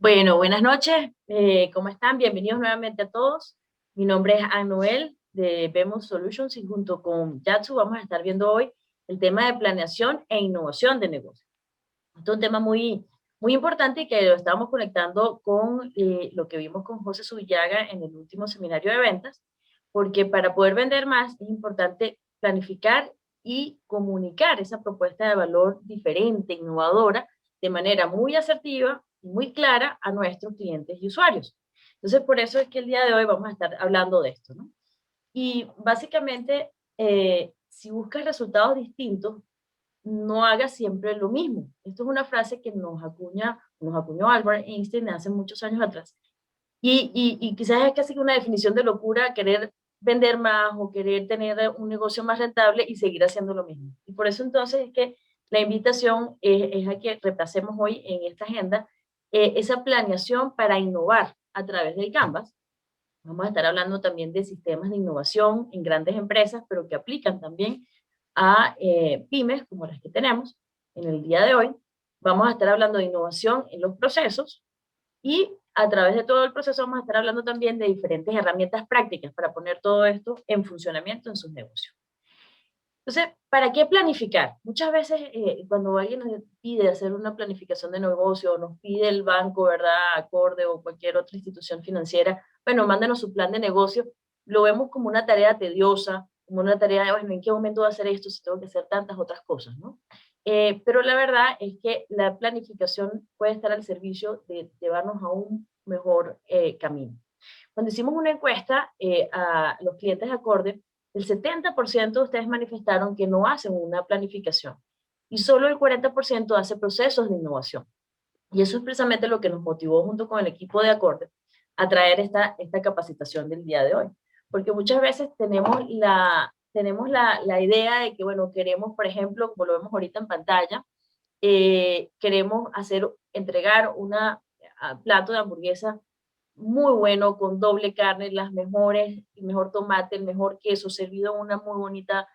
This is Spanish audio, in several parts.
Bueno, buenas noches. ¿Cómo están? Bienvenidos nuevamente a todos. Mi nombre es Anuel de Vemos Solutions y junto con Yatsu vamos a estar viendo hoy el tema de planeación e innovación de negocios. Este es un tema muy importante y que lo estamos conectando con lo que vimos con José Subillaga en el último seminario de ventas, porque para poder vender más es importante planificar y comunicar esa propuesta de valor diferente, innovadora, de manera muy asertiva y muy clara a nuestros clientes y usuarios. Entonces, por eso es que el día de hoy vamos a estar hablando de esto, ¿no? Y básicamente, si buscas resultados distintos, no hagas siempre lo mismo. Esto es una frase que nos acuñó Albert Einstein hace muchos años atrás. Y quizás es casi una definición de locura querer vender más o querer tener un negocio más rentable y seguir haciendo lo mismo. Y por eso entonces es que la invitación es a que repasemos hoy en esta agenda esa planeación para innovar a través del Canvas. Vamos a estar hablando también de sistemas de innovación en grandes empresas, pero que aplican también a pymes como las que tenemos en el día de hoy. Vamos a estar hablando de innovación en los procesos y a través de todo el proceso vamos a estar hablando también de diferentes herramientas prácticas para poner todo esto en funcionamiento en sus negocios. Entonces, ¿para qué planificar? Muchas veces cuando alguien nos pide hacer una planificación de negocio, o nos pide el banco, ¿verdad? Acorde o cualquier otra institución financiera, bueno, mándanos su plan de negocio, lo vemos como una tarea tediosa, como una tarea de, bueno, ¿en qué momento voy a hacer esto si tengo que hacer tantas otras cosas, ¿no? Pero la verdad es que la planificación puede estar al servicio de llevarnos a un mejor camino. Cuando hicimos una encuesta a los clientes de Acorde, el 70% de ustedes manifestaron que no hacen una planificación y solo el 40% hace procesos de innovación. Y eso es precisamente lo que nos motivó junto con el equipo de Acorde a traer esta capacitación del día de hoy. Porque muchas veces tenemos la idea de que, bueno, queremos, por ejemplo, como lo vemos ahorita en pantalla, queremos entregar una plato de hamburguesa muy bueno, con doble carne, las mejores, el mejor tomate, el mejor queso, servido en una muy bonita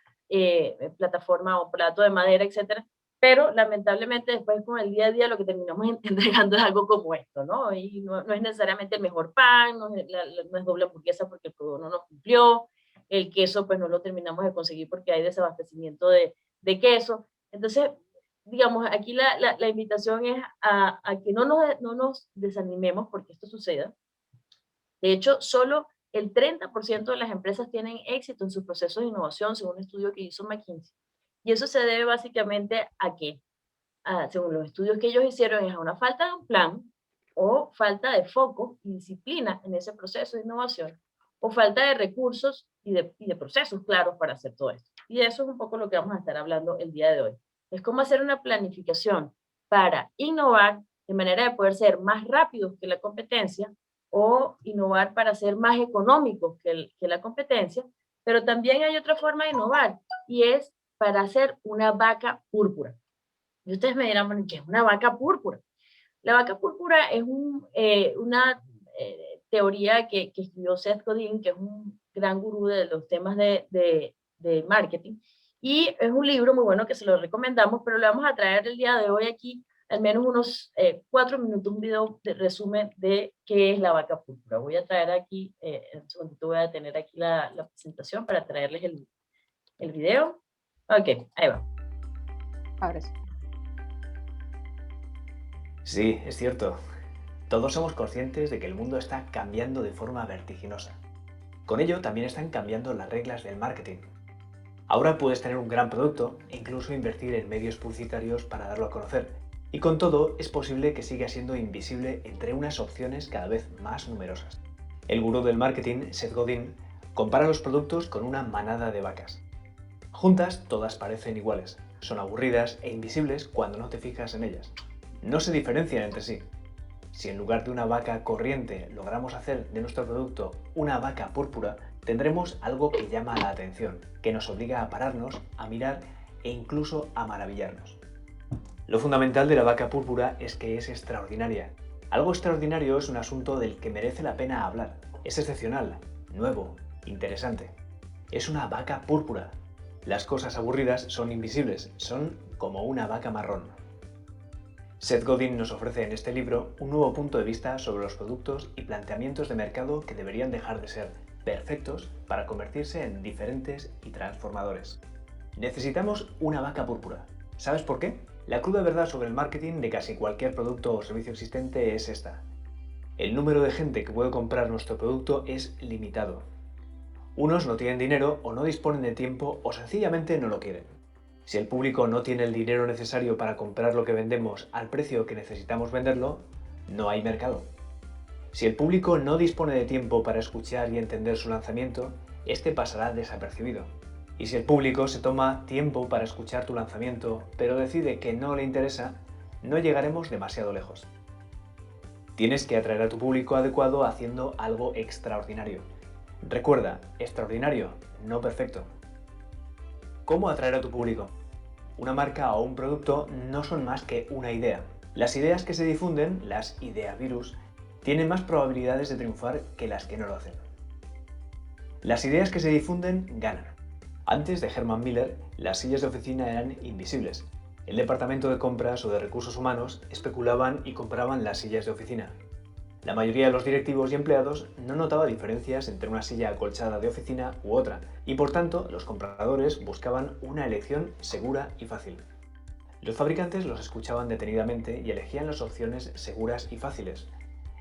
plataforma o plato de madera, etcétera. Pero lamentablemente después con el día a día lo que terminamos entregando es algo como esto, ¿no? Y no es necesariamente el mejor pan, no es doble hamburguesa porque el producto no nos cumplió, el queso pues no lo terminamos de conseguir porque hay desabastecimiento de queso. Entonces, digamos, aquí la invitación es a que no nos desanimemos porque esto suceda. De hecho, solo el 30% de las empresas tienen éxito en sus procesos de innovación, según un estudio que hizo McKinsey. Y eso se debe básicamente a que, según los estudios que ellos hicieron, es a una falta de un plan o falta de foco y disciplina en ese proceso de innovación o falta de recursos y de procesos claros para hacer todo esto. Y eso es un poco lo que vamos a estar hablando el día de hoy. Es cómo hacer una planificación para innovar de manera de poder ser más rápidos que la competencia o innovar para ser más económicos que la competencia, pero también hay otra forma de innovar y es para hacer una vaca púrpura. Y ustedes me dirán, bueno, ¿qué es una vaca púrpura? La vaca púrpura es una teoría que escribió Seth Godin, que es un gran gurú de los temas de marketing. Y es un libro muy bueno que se lo recomendamos, pero le vamos a traer el día de hoy aquí al menos unos 4 minutos, un video de resumen de qué es la vaca púrpura. Voy a traer aquí, un segundito voy a tener aquí la presentación para traerles el video. Ok, ahí va. Ahora sí. Sí, es cierto. Todos somos conscientes de que el mundo está cambiando de forma vertiginosa. Con ello también están cambiando las reglas del marketing. Ahora puedes tener un gran producto e incluso invertir en medios publicitarios para darlo a conocer. Y con todo es posible que siga siendo invisible entre unas opciones cada vez más numerosas. El gurú del marketing, Seth Godin, compara los productos con una manada de vacas. Juntas todas parecen iguales, son aburridas e invisibles cuando no te fijas en ellas. No se diferencian entre sí. Si en lugar de una vaca corriente logramos hacer de nuestro producto una vaca púrpura, tendremos algo que llama la atención, que nos obliga a pararnos, a mirar e incluso a maravillarnos. Lo fundamental de la vaca púrpura es que es extraordinaria. Algo extraordinario es un asunto del que merece la pena hablar. Es excepcional, nuevo, interesante. Es una vaca púrpura. Las cosas aburridas son invisibles, son como una vaca marrón. Seth Godin nos ofrece en este libro un nuevo punto de vista sobre los productos y planteamientos de mercado que deberían dejar de ser perfectos para convertirse en diferentes y transformadores. Necesitamos una vaca púrpura. ¿Sabes por qué? La cruda verdad sobre el marketing de casi cualquier producto o servicio existente es esta. El número de gente que puede comprar nuestro producto es limitado. Unos no tienen dinero o no disponen de tiempo o sencillamente no lo quieren. Si el público no tiene el dinero necesario para comprar lo que vendemos al precio que necesitamos venderlo, no hay mercado. Si el público no dispone de tiempo para escuchar y entender su lanzamiento, este pasará desapercibido. Y si el público se toma tiempo para escuchar tu lanzamiento, pero decide que no le interesa, no llegaremos demasiado lejos. Tienes que atraer a tu público adecuado haciendo algo extraordinario. Recuerda, extraordinario, no perfecto. ¿Cómo atraer a tu público? Una marca o un producto no son más que una idea. Las ideas que se difunden, las ideas virus, tienen más probabilidades de triunfar que las que no lo hacen. Las ideas que se difunden ganan. Antes de Herman Miller, las sillas de oficina eran invisibles. El departamento de compras o de recursos humanos especulaban y compraban las sillas de oficina. La mayoría de los directivos y empleados no notaba diferencias entre una silla acolchada de oficina u otra, y por tanto los compradores buscaban una elección segura y fácil. Los fabricantes los escuchaban detenidamente y elegían las opciones seguras y fáciles.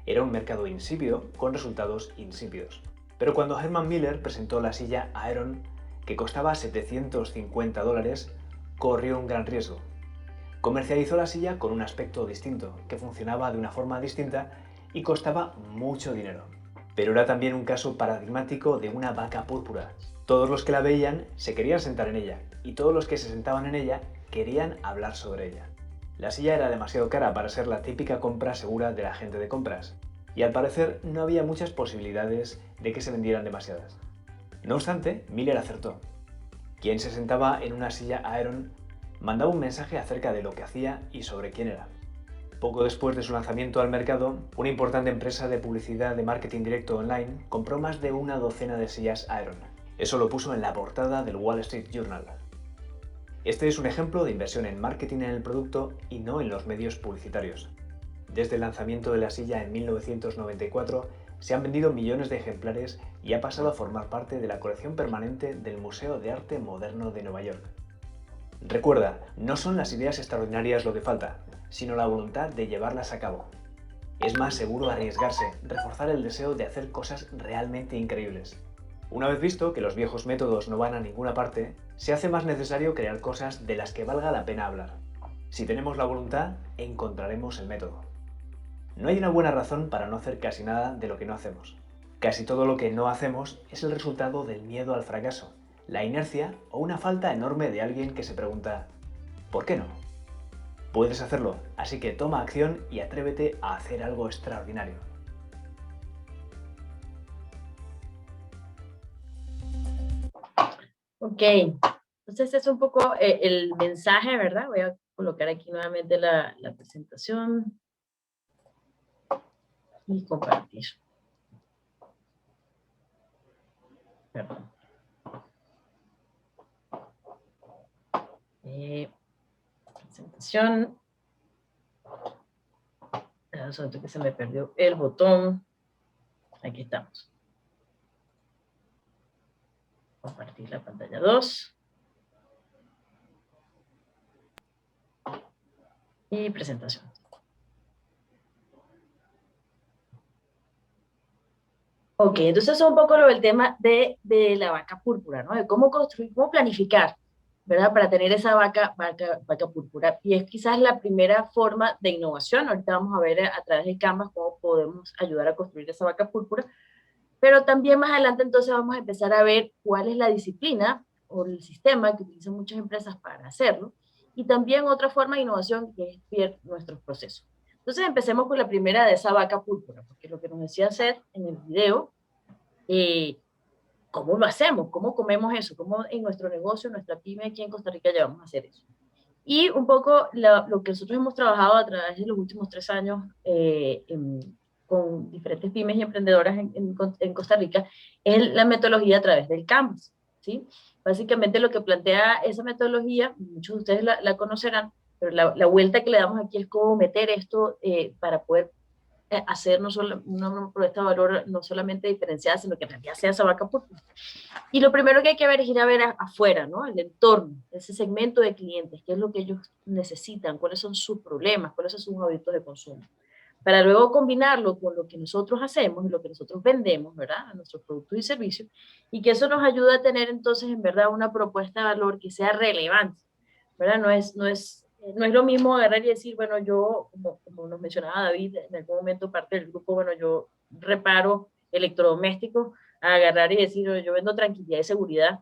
Era un mercado insípido con resultados insípidos. Pero cuando Herman Miller presentó la silla Aeron, que costaba $750, corrió un gran riesgo. Comercializó la silla con un aspecto distinto, que funcionaba de una forma distinta y costaba mucho dinero. Pero era también un caso paradigmático de una vaca púrpura. Todos los que la veían se querían sentar en ella, y todos los que se sentaban en ella querían hablar sobre ella. La silla era demasiado cara para ser la típica compra segura de la gente de compras, y al parecer no había muchas posibilidades de que se vendieran demasiadas. No obstante, Miller acertó. Quien se sentaba en una silla Aeron mandaba un mensaje acerca de lo que hacía y sobre quién era. Poco después de su lanzamiento al mercado, una importante empresa de publicidad de marketing directo online compró más de una docena de sillas Aeron. Eso lo puso en la portada del Wall Street Journal. Este es un ejemplo de inversión en marketing en el producto y no en los medios publicitarios. Desde el lanzamiento de la silla en 1994, se han vendido millones de ejemplares y ha pasado a formar parte de la colección permanente del Museo de Arte Moderno de Nueva York. Recuerda, no son las ideas extraordinarias lo que falta, sino la voluntad de llevarlas a cabo. Es más seguro arriesgarse, reforzar el deseo de hacer cosas realmente increíbles. Una vez visto que los viejos métodos no van a ninguna parte, se hace más necesario crear cosas de las que valga la pena hablar. Si tenemos la voluntad, encontraremos el método. No hay una buena razón para no hacer casi nada de lo que no hacemos. Casi todo lo que no hacemos es el resultado del miedo al fracaso, la inercia o una falta enorme de alguien que se pregunta ¿por qué no? Puedes hacerlo, así que toma acción y atrévete a hacer algo extraordinario. Ok, entonces es un poco el mensaje, ¿verdad? Voy a colocar aquí nuevamente la presentación y compartir. Perdón. Presentación. Asunto que se me perdió el botón. Aquí estamos. Compartir la pantalla 2. Y presentación. Ok, entonces es un poco lo del tema de la vaca púrpura, ¿no? De cómo construir, cómo planificar, ¿verdad? Para tener esa vaca púrpura. Y es quizás la primera forma de innovación. Ahorita vamos a ver a través de Canvas cómo podemos ayudar a construir esa vaca púrpura. Pero también más adelante entonces vamos a empezar a ver cuál es la disciplina o el sistema que utilizan muchas empresas para hacerlo. Y también otra forma de innovación que es ver nuestros procesos. Entonces empecemos con la primera de esa vaca púrpura, porque lo que nos decía Seth en el video, ¿cómo lo hacemos? ¿Cómo comemos eso? ¿Cómo en nuestro negocio, en nuestra pyme aquí en Costa Rica llevamos a hacer eso? Y un poco lo que nosotros hemos trabajado a través de los últimos 3 años con diferentes pymes y emprendedoras en Costa Rica es la metodología a través del Canvas, ¿sí? Básicamente lo que plantea esa metodología, muchos de ustedes la conocerán, pero la vuelta que le damos aquí es cómo meter esto para poder hacer no solo una propuesta de valor no solamente diferenciada, sino que en realidad sea esa vaca púrpura. Y lo primero que hay que ver es ir a ver afuera, ¿no? El entorno, ese segmento de clientes, qué es lo que ellos necesitan, cuáles son sus problemas, cuáles son sus hábitos de consumo, para luego combinarlo con lo que nosotros hacemos y lo que nosotros vendemos, ¿verdad? A nuestros productos y servicios, y que eso nos ayuda a tener entonces en verdad una propuesta de valor que sea relevante, ¿verdad? No es lo mismo agarrar y decir, bueno, yo, como nos mencionaba David, en algún momento parte del grupo, bueno, yo reparo electrodomésticos, a agarrar y decir, yo vendo tranquilidad y seguridad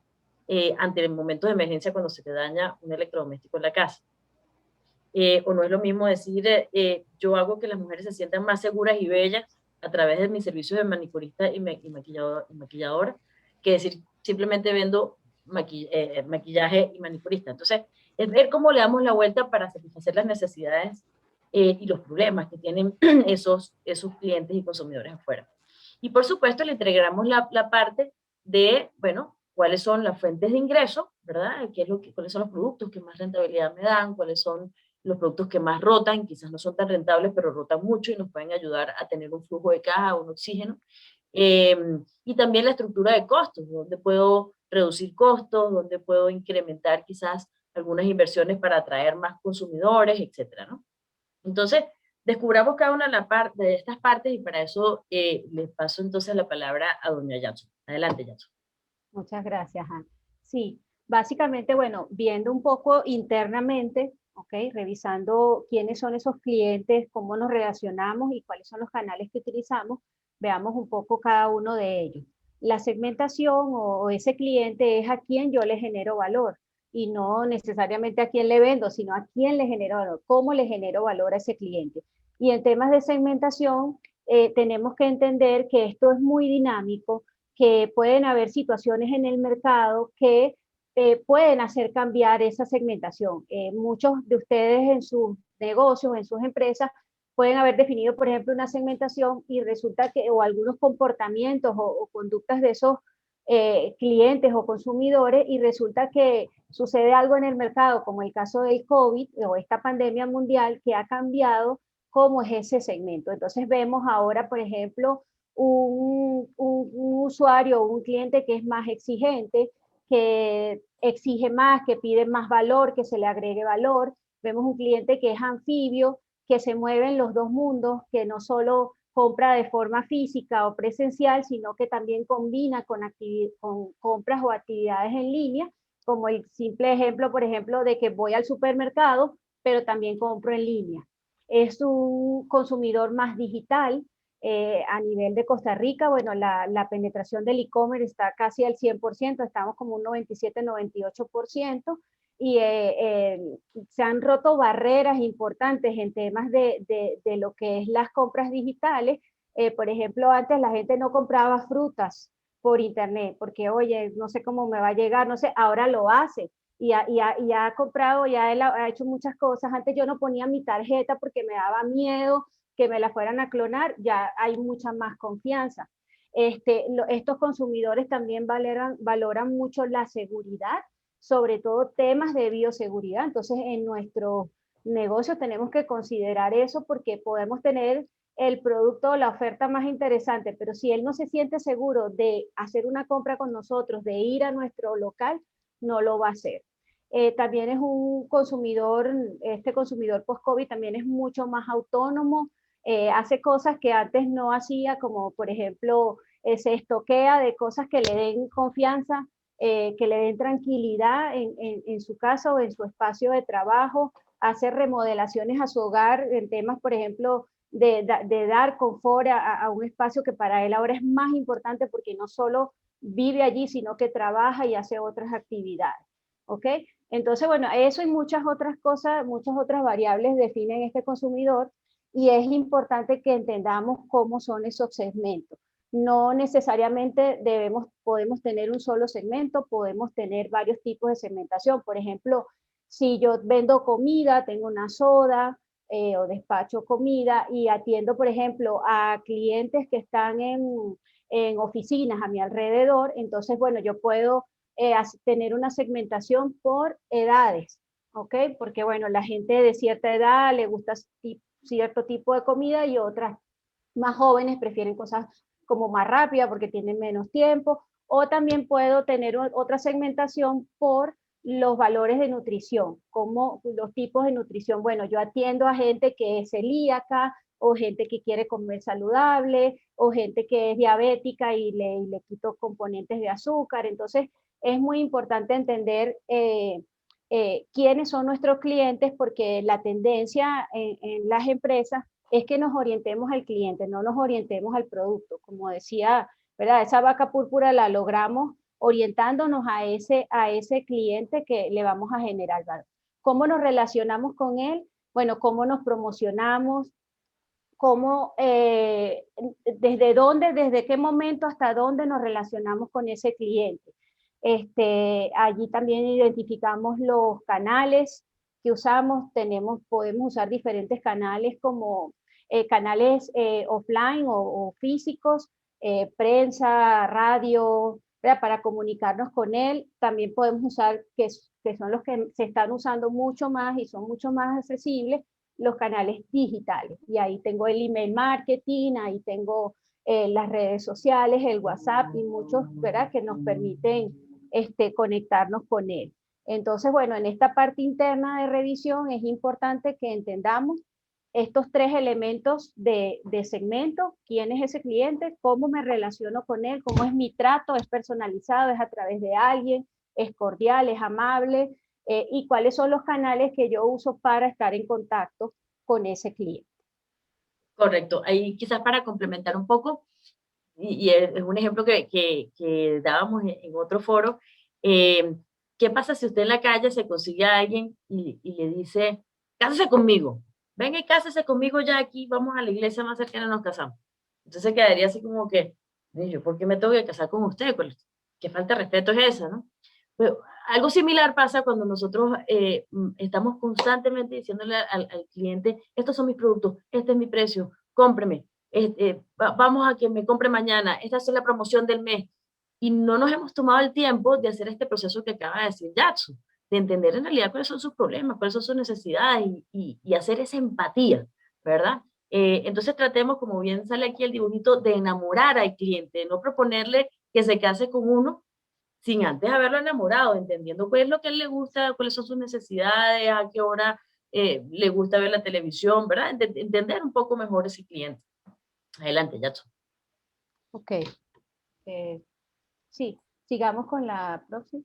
ante momentos de emergencia cuando se te daña un electrodoméstico en la casa. O no es lo mismo decir, yo hago que las mujeres se sientan más seguras y bellas a través de mis servicios de manicurista y maquilladora, que decir, simplemente vendo maquillaje y manicurista. Entonces, es ver cómo le damos la vuelta para satisfacer las necesidades y los problemas que tienen esos clientes y consumidores afuera. Y por supuesto, le integramos la parte de, bueno, cuáles son las fuentes de ingreso, ¿verdad? ¿Cuáles son los productos que más rentabilidad me dan? ¿Cuáles son los productos que más rotan? Quizás no son tan rentables, pero rotan mucho y nos pueden ayudar a tener un flujo de caja, un oxígeno. Y también la estructura de costos, donde puedo reducir costos, donde puedo incrementar quizás algunas inversiones para atraer más consumidores, etcétera, ¿no? Entonces, descubramos cada una de estas partes y para eso les paso entonces la palabra a doña Yatsu. Adelante, Yatsu. Muchas gracias, Ana. Sí, básicamente, bueno, viendo un poco internamente, ¿ok? Revisando quiénes son esos clientes, cómo nos relacionamos y cuáles son los canales que utilizamos, veamos un poco cada uno de ellos. La segmentación o ese cliente es a quien yo le genero valor y no necesariamente a quién le vendo, sino a quién le genero valor, cómo le genero valor a ese cliente. Y en temas de segmentación, tenemos que entender que esto es muy dinámico, que pueden haber situaciones en el mercado que pueden hacer cambiar esa segmentación. Muchos de ustedes en sus negocios, en sus empresas, pueden haber definido, por ejemplo, una segmentación y resulta que, o algunos comportamientos o conductas de esos clientes o consumidores, y resulta que sucede algo en el mercado, como el caso del COVID o esta pandemia mundial, que ha cambiado cómo es ese segmento. Entonces vemos ahora, por ejemplo, un usuario o un cliente que es más exigente, que exige más, que pide más valor, que se le agregue valor. Vemos un cliente que es anfibio, que se mueve en los dos mundos, que no solo compra de forma física o presencial, sino que también combina con compras o actividades en línea, como el simple ejemplo, por ejemplo, de que voy al supermercado, pero también compro en línea. Es un consumidor más digital. A nivel de Costa Rica, bueno, la penetración del e-commerce está casi al 100%, estamos como un 97-98%, y se han roto barreras importantes en temas de lo que es las compras digitales. Por ejemplo, antes la gente no compraba frutas por internet, porque oye, no sé cómo me va a llegar, no sé, ahora lo hace. Y ha comprado, ha hecho muchas cosas. Antes yo no ponía mi tarjeta porque me daba miedo que me la fueran a clonar, ya hay mucha más confianza. Estos consumidores también valoran mucho la seguridad, sobre todo temas de bioseguridad. Entonces, en nuestro negocio tenemos que considerar eso, porque podemos tener el producto o la oferta más interesante, pero si él no se siente seguro de hacer una compra con nosotros, de ir a nuestro local, no lo va a hacer. También es un consumidor, este consumidor post-COVID también es mucho más autónomo, hace cosas que antes no hacía, como por ejemplo, se estoquea de cosas que le den confianza, que le den tranquilidad en su casa o en su espacio de trabajo, hace remodelaciones a su hogar en temas, por ejemplo, de dar confort a un espacio que para él ahora es más importante, porque no solo vive allí, sino que trabaja y hace otras actividades. ¿Ok? Entonces, bueno, eso y muchas otras cosas, muchas otras variables definen este consumidor, y es importante que entendamos cómo son esos segmentos. No necesariamente podemos tener un solo segmento, podemos tener varios tipos de segmentación. Por ejemplo, si yo vendo comida, tengo una soda o despacho comida y atiendo, por ejemplo, a clientes que están en oficinas a mi alrededor, entonces, bueno, yo puedo tener una segmentación por edades. ¿ok? Porque bueno, la gente de cierta edad le gusta cierto tipo de comida y otras más jóvenes prefieren cosas como más rápidas porque tienen menos tiempo, o también puedo tener otra segmentación por los valores de nutrición, como los tipos de nutrición. Bueno, yo atiendo a gente que es celíaca, o gente que quiere comer saludable, o gente que es diabética y le quito componentes de azúcar. Entonces, es muy importante entender quiénes son nuestros clientes, porque la tendencia en las empresas es que nos orientemos al cliente, no nos orientemos al producto. Como decía, ¿verdad? Esa vaca púrpura la logramos orientándonos a ese cliente que le vamos a generar valor. ¿Cómo nos relacionamos con él? Bueno, cómo nos promocionamos, cómo, desde dónde, desde qué momento hasta dónde nos relacionamos con ese cliente. Allí también identificamos los canales que usamos, podemos usar diferentes canales como canales offline o físicos, prensa, radio, ¿verdad? Para comunicarnos con él. También podemos usar, que son los que se están usando mucho más y son mucho más accesibles, los canales digitales. Y ahí tengo el email marketing, ahí tengo las redes sociales, el WhatsApp y muchos, ¿verdad? Que nos permiten conectarnos con él. Entonces, bueno, en esta parte interna de revisión es importante que entendamos estos tres elementos de segmento: quién es ese cliente, cómo me relaciono con él, cómo es mi trato, es personalizado, es a través de alguien, es cordial, es amable, y cuáles son los canales que yo uso para estar en contacto con ese cliente. Correcto. Ahí quizás para complementar un poco, y es un ejemplo que dábamos en otro foro, eh, ¿qué pasa si usted en la calle se consigue a alguien y le dice, cásese conmigo, venga y cásese conmigo ya aquí, vamos a la iglesia más cercana y nos casamos? Entonces quedaría así como que, yo, ¿por qué me tengo que casar con usted? Pues, qué falta de respeto es esa, ¿no? Pero algo similar pasa cuando nosotros estamos constantemente diciéndole al cliente, estos son mis productos, este es mi precio, cómpreme, vamos a que me compre mañana, esta es la promoción del mes. Y no nos hemos tomado el tiempo de hacer este proceso que acaba de decir Yatsu, de entender en realidad cuáles son sus problemas, cuáles son sus necesidades y hacer esa empatía, ¿verdad? Entonces tratemos, como bien sale aquí el dibujito, de enamorar al cliente, no proponerle que se case con uno sin antes haberlo enamorado, entendiendo cuál es lo que a él le gusta, cuáles son sus necesidades, a qué hora le gusta ver la televisión, ¿verdad? Entender un poco mejor ese cliente. Adelante, Yatsu. Ok. Sí, sigamos con la próxima.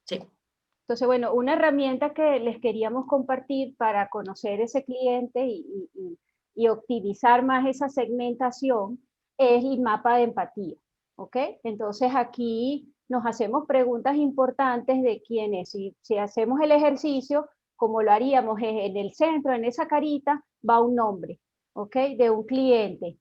Sí. Entonces, bueno, una herramienta que les queríamos compartir para conocer ese cliente y optimizar más esa segmentación es el mapa de empatía, ¿ok? Entonces aquí nos hacemos preguntas importantes de quién es. Si hacemos el ejercicio, como lo haríamos en el centro, en esa carita, va un nombre, ¿ok? De un cliente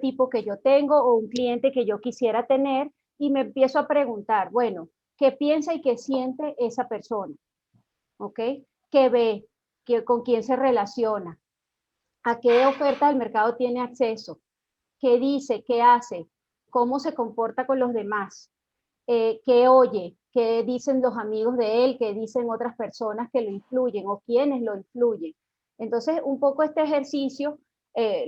tipo que yo tengo o un cliente que yo quisiera tener, y me empiezo a preguntar, bueno, qué piensa y qué siente esa persona, ¿ok? ¿Qué ve? ¿Con quién se relaciona? ¿A qué oferta del mercado tiene acceso? ¿Qué dice? ¿Qué hace? ¿Cómo se comporta con los demás? ¿Qué oye? ¿Qué dicen los amigos de él? ¿Qué dicen otras personas que lo influyen o quiénes lo influyen? Entonces, un poco este ejercicio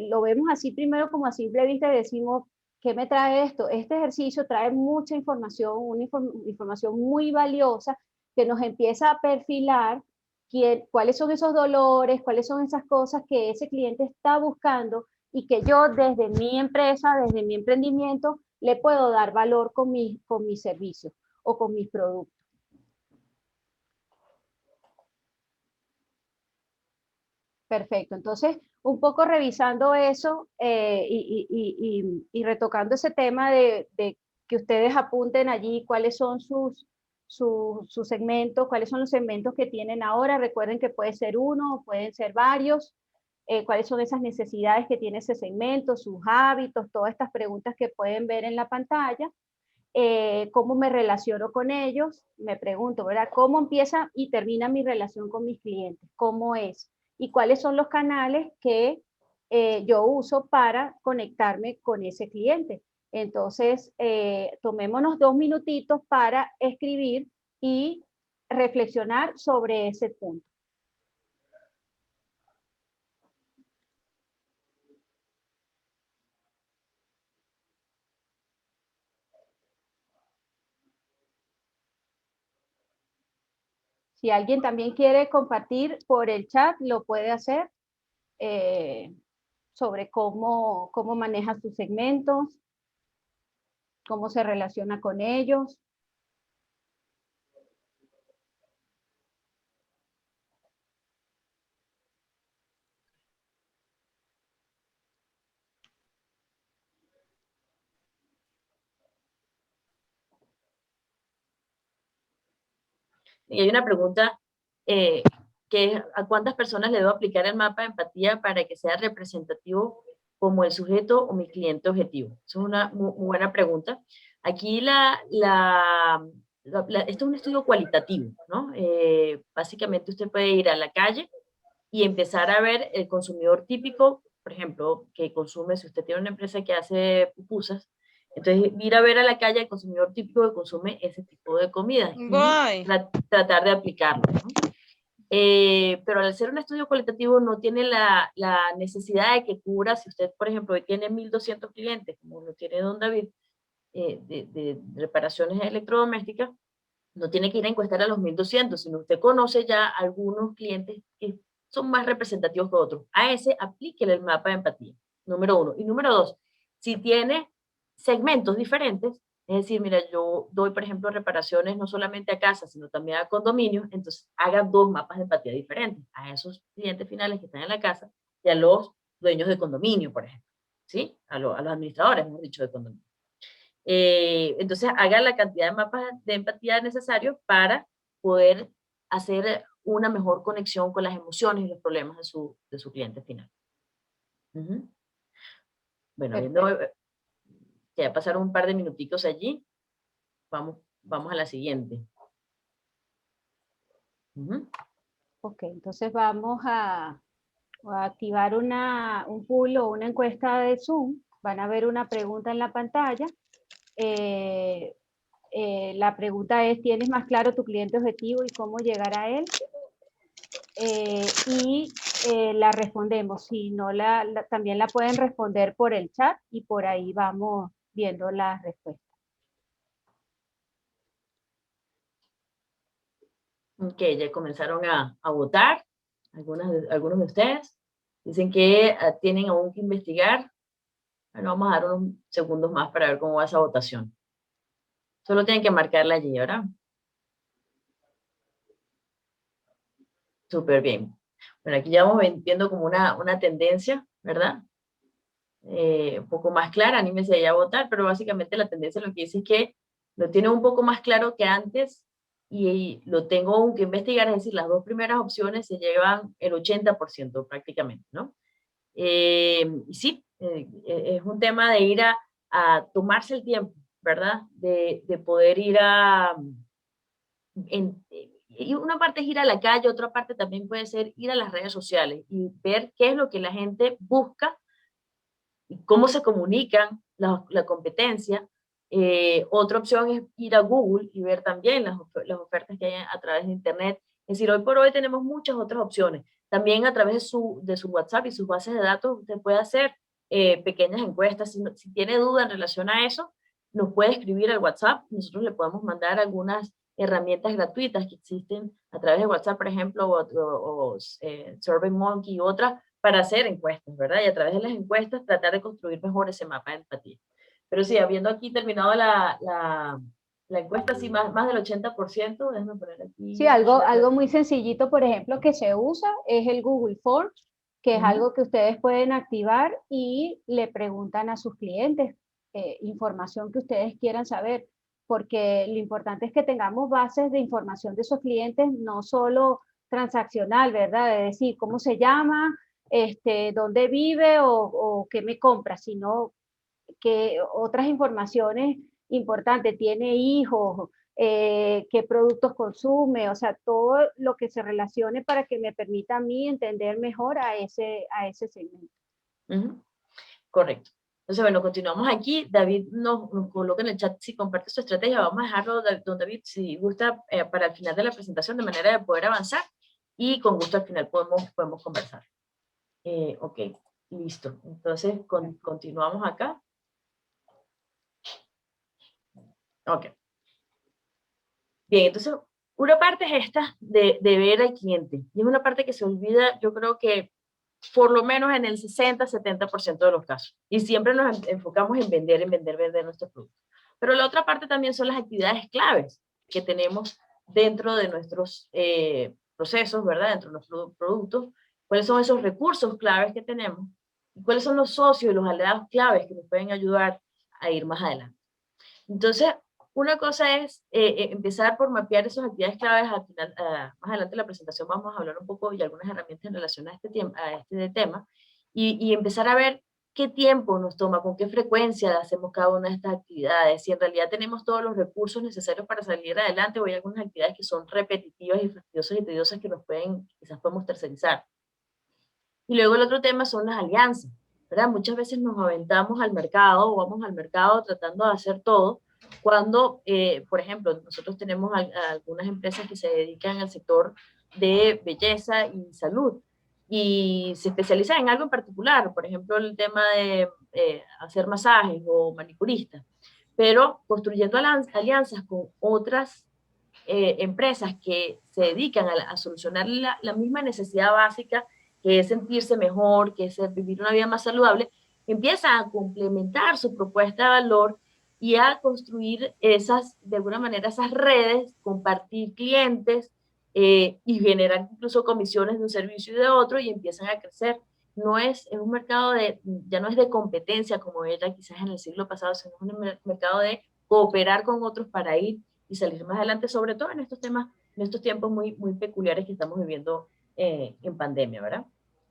lo vemos así primero como a simple vista y decimos, ¿qué me trae esto? Este ejercicio trae mucha información, una información muy valiosa que nos empieza a perfilar cuáles son esos dolores, cuáles son esas cosas que ese cliente está buscando y que yo desde mi empresa, desde mi emprendimiento, le puedo dar valor con mis servicios o con mis productos. Perfecto. Entonces, un poco revisando eso y retocando ese tema de que ustedes apunten allí cuáles son sus segmentos, cuáles son los segmentos que tienen ahora. Recuerden que puede ser uno, pueden ser varios. Cuáles son esas necesidades que tiene ese segmento, sus hábitos, todas estas preguntas que pueden ver en la pantalla. Cómo me relaciono con ellos, me pregunto, ¿verdad? ¿Cómo empieza y termina mi relación con mis clientes? ¿Cómo es? ¿Y cuáles son los canales que yo uso para conectarme con ese cliente? Entonces, tomémonos 2 minutitos para escribir y reflexionar sobre ese punto. Si alguien también quiere compartir por el chat, lo puede hacer sobre cómo maneja sus segmentos, cómo se relaciona con ellos. Y hay una pregunta que es, ¿a cuántas personas le debo aplicar el mapa de empatía para que sea representativo como el sujeto o mi cliente objetivo? Esa es una muy buena pregunta. Aquí esto es un estudio cualitativo, ¿no? Básicamente usted puede ir a la calle y empezar a ver el consumidor típico, por ejemplo, que consume, si usted tiene una empresa que hace pupusas, entonces ir a ver a la calle el consumidor típico que consume ese tipo de comida y tratar de aplicarlo, ¿no? Pero al ser un estudio cualitativo no tiene la necesidad de que cubra, si usted, por ejemplo, tiene 1.200 clientes, como lo tiene don David, de reparaciones electrodomésticas, no tiene que ir a encuestar a los 1.200, sino usted conoce ya algunos clientes que son más representativos que otros. A ese aplíquele el mapa de empatía, número 1. Y número 2, si tiene segmentos diferentes, es decir, mira, yo doy, por ejemplo, reparaciones no solamente a casas, sino también a condominios, entonces haga 2 mapas de empatía diferentes a esos clientes finales que están en la casa y a los dueños de condominio, por ejemplo, ¿sí? A los administradores, hemos dicho, de condominio. Entonces haga la cantidad de mapas de empatía necesarios para poder hacer una mejor conexión con las emociones y los problemas de su cliente final. Bueno, viendo que ya pasaron un par de minuticos allí, vamos a la siguiente. Ok, entonces vamos a activar un pool o una encuesta de Zoom. Van a ver una pregunta en la pantalla. La pregunta es, ¿tienes más claro tu cliente objetivo y cómo llegar a él? La respondemos. Si no, también la pueden responder por el chat y por ahí vamos viendo las respuestas. Ok, ya comenzaron a votar. Algunos de ustedes dicen que tienen aún que investigar. Bueno, vamos a dar unos segundos más para ver cómo va esa votación. Solo tienen que marcarla allí, ¿verdad? Súper bien. Bueno, aquí ya vamos viendo como una tendencia, ¿verdad? Un poco más clara, anímense ya a votar, pero básicamente la tendencia lo que dice es que lo tiene un poco más claro que antes y lo tengo que investigar, es decir, las 2 primeras opciones se llevan el 80% prácticamente, ¿no? Y sí, es un tema de ir a tomarse el tiempo, ¿verdad? De poder ir y una parte es ir a la calle, otra parte también puede ser ir a las redes sociales y ver qué es lo que la gente busca y cómo se comunican la competencia. Otra opción es ir a Google y ver también las ofertas que hay a través de Internet. Es decir, hoy por hoy tenemos muchas otras opciones. También a través de su WhatsApp y sus bases de datos, usted puede hacer pequeñas encuestas. Si tiene duda en relación a eso, nos puede escribir al WhatsApp. Nosotros le podemos mandar algunas herramientas gratuitas que existen a través de WhatsApp, por ejemplo, o SurveyMonkey y otras, para hacer encuestas, ¿verdad? Y a través de las encuestas tratar de construir mejor ese mapa de empatía. Pero sí, habiendo aquí terminado la encuesta, sí, más del 80%, déjame poner aquí. Sí, algo muy sencillito, por ejemplo, que se usa es el Google Forms, que es algo que ustedes pueden activar y le preguntan a sus clientes información que ustedes quieran saber, porque lo importante es que tengamos bases de información de esos clientes, no solo transaccional, ¿verdad? De decir cómo se llama, dónde vive o qué me compra, sino que otras informaciones importantes, tiene hijos, qué productos consume, o sea, todo lo que se relacione para que me permita a mí entender mejor a ese segmento. Correcto. Entonces, bueno, continuamos aquí. David nos coloca en el chat si comparte su estrategia. Vamos a dejarlo, don David, si gusta, para el final de la presentación, de manera de poder avanzar. Y con gusto al final podemos conversar. Ok, listo. Entonces, continuamos acá. Ok. Bien, entonces, una parte es esta de ver al cliente. Y es una parte que se olvida, yo creo que por lo menos en el 60-70% de los casos. Y siempre nos enfocamos en vender nuestros productos. Pero la otra parte también son las actividades claves que tenemos dentro de nuestros procesos, ¿verdad? Dentro de nuestros productos. ¿Cuáles son esos recursos claves que tenemos? ¿Y cuáles son los socios y los aliados claves que nos pueden ayudar a ir más adelante? Entonces, una cosa es empezar por mapear esas actividades claves. Al final, más adelante en la presentación vamos a hablar un poco y algunas herramientas en relación a este tema y empezar a ver qué tiempo nos toma, con qué frecuencia hacemos cada una de estas actividades, si en realidad tenemos todos los recursos necesarios para salir adelante o hay algunas actividades que son repetitivas y fastidiosas y tediosas que quizás podemos tercerizar. Y luego el otro tema son las alianzas, ¿verdad? Muchas veces nos aventamos al mercado o vamos al mercado tratando de hacer todo, cuando, por ejemplo, nosotros tenemos algunas empresas que se dedican al sector de belleza y salud y se especializan en algo en particular, por ejemplo, el tema de hacer masajes o manicuristas, pero construyendo alianzas con otras empresas que se dedican a solucionar la misma necesidad básica, que es sentirse mejor, que es vivir una vida más saludable, empiezan a complementar su propuesta de valor y a construir de alguna manera, esas redes, compartir clientes y generar incluso comisiones de un servicio y de otro y empiezan a crecer. No es un mercado ya no es de competencia como era quizás en el siglo pasado, sino es un mercado de cooperar con otros para ir y salir más adelante, sobre todo en estos temas, en estos tiempos muy peculiares que estamos viviendo en pandemia, ¿verdad?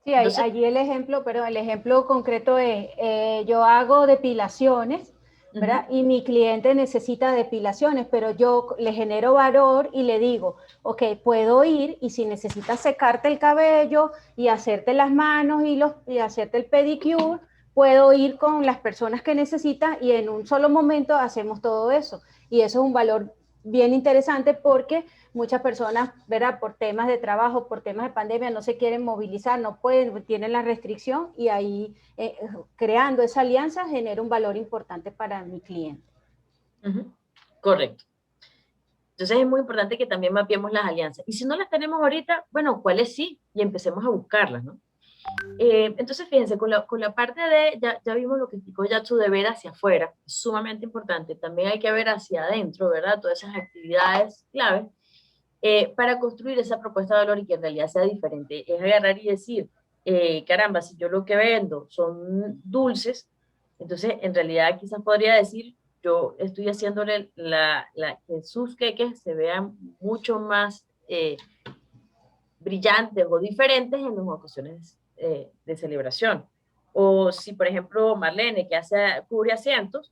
Sí, Entonces, allí el ejemplo, pero el ejemplo concreto es, yo hago depilaciones, ¿verdad? Y mi cliente necesita depilaciones, pero yo le genero valor y le digo, ok, puedo ir y si necesitas secarte el cabello y hacerte las manos y hacerte el pedicure, puedo ir con las personas que necesitas y en un solo momento hacemos todo eso. Y eso es un valor bien interesante porque muchas personas, ¿verdad? Por temas de trabajo, por temas de pandemia, no se quieren movilizar, no pueden, tienen la restricción y ahí creando esa alianza genera un valor importante para mi cliente. Correcto. Entonces es muy importante que también mapeemos las alianzas. Y si no las tenemos ahorita, bueno, ¿cuáles sí? Y empecemos a buscarlas, ¿no? Entonces, fíjense, con la parte de, ya vimos lo que explicó Yatsu de ver hacia afuera, sumamente importante. También hay que ver hacia adentro, ¿verdad? Todas esas actividades claves para construir esa propuesta de valor y que en realidad sea diferente. Es agarrar y decir, caramba, si yo lo que vendo son dulces, entonces en realidad quizás podría decir, yo estoy haciéndole que sus queques se vean mucho más brillantes o diferentes en las ocasiones de celebración. O si, por ejemplo, Marlene, que cubre asientos,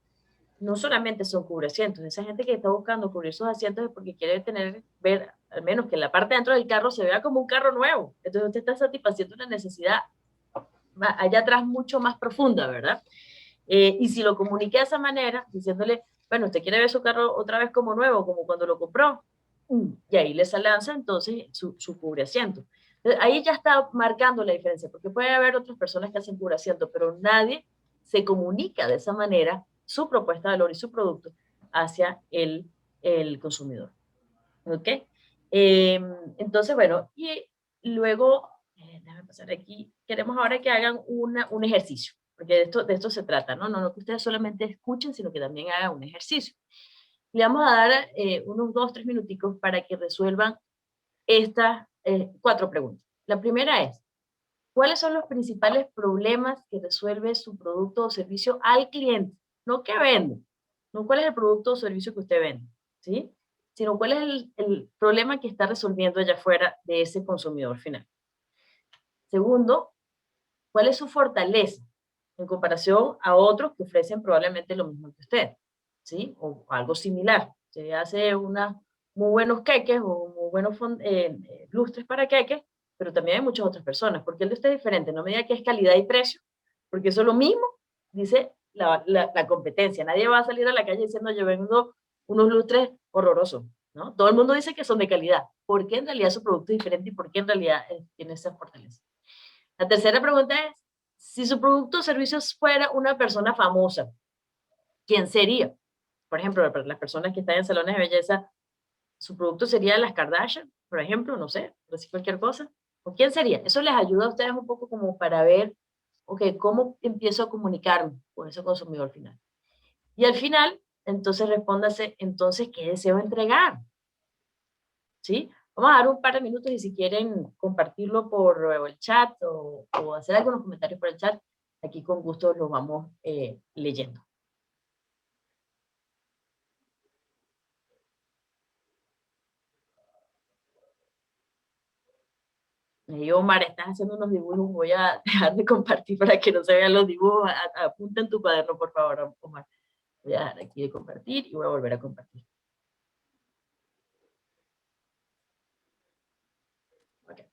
no solamente son cubrecientos, esa gente que está buscando cubrir sus asientos es porque quiere ver, al menos que la parte dentro del carro se vea como un carro nuevo. Entonces usted está satisfaciendo una necesidad allá atrás mucho más profunda, ¿verdad? Y si lo comunique de esa manera, diciéndole, bueno, usted quiere ver su carro otra vez como nuevo, como cuando lo compró, y ahí les lanza entonces su cubreciento. Entonces, ahí ya está marcando la diferencia, porque puede haber otras personas que hacen cubreciento, pero nadie se comunica de esa manera su propuesta de valor y su producto hacia el consumidor. ¿Ok? Entonces, bueno, y luego, déjame pasar aquí, queremos ahora que hagan un ejercicio, porque de esto se trata, ¿no? No que ustedes solamente escuchen, sino que también hagan un ejercicio. Le vamos a dar unos 2-3 minuticos para que resuelvan estas 4 preguntas. La primera es, ¿cuáles son los principales problemas que resuelve su producto o servicio al cliente? No que vende, no cuál es el producto o servicio que usted vende, ¿sí? Sino cuál es el problema que está resolviendo allá afuera de ese consumidor final. Segundo, ¿cuál es su fortaleza en comparación a otros que ofrecen probablemente lo mismo que usted? ¿Sí? O algo similar. Se hace unos muy buenos queques o muy buenos lustres para queques, pero también hay muchas otras personas. ¿Por qué el de usted es diferente? No me diga que es calidad y precio, porque eso es lo mismo, dice la competencia. Nadie va a salir a la calle diciendo yo vendo unos lustres horrorosos, ¿no? Todo el mundo dice que son de calidad. ¿Por qué en realidad su producto es diferente y por qué en realidad tiene esa fortaleza? La tercera pregunta es, si su producto o servicios fuera una persona famosa, ¿quién sería? Por ejemplo, las personas que están en salones de belleza, su producto sería las Kardashian, por ejemplo, no sé, decir cualquier cosa. ¿O quién sería? Eso les ayuda a ustedes un poco como para ver, ok, ¿cómo empiezo a comunicarme con ese consumidor final? Y al final, entonces respóndase, entonces, ¿qué deseo entregar? ¿Sí? Vamos a dar un par de minutos y si quieren compartirlo por el chat o hacer algunos comentarios por el chat, aquí con gusto los vamos leyendo. Y Omar, estás haciendo unos dibujos, voy a dejar de compartir para que no se vean los dibujos. Apunta en tu cuaderno, por favor, Omar. Voy a dejar aquí de compartir y voy a volver a compartir. Okay.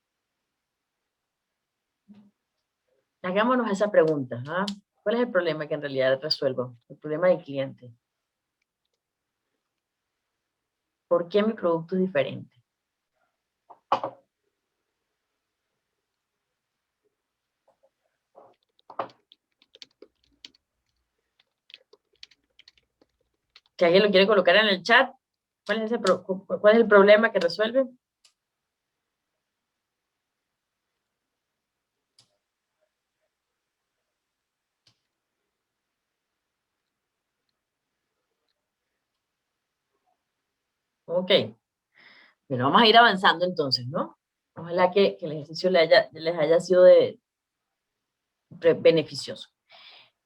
Hagámonos esa pregunta. ¿Ah? ¿Cuál es el problema que en realidad resuelvo? El problema del cliente. ¿Por qué mi producto es diferente? Si alguien lo quiere colocar en el chat, ¿cuál es el problema que resuelve? Ok. Bueno, vamos a ir avanzando entonces, ¿no? Ojalá que el ejercicio les haya sido beneficioso.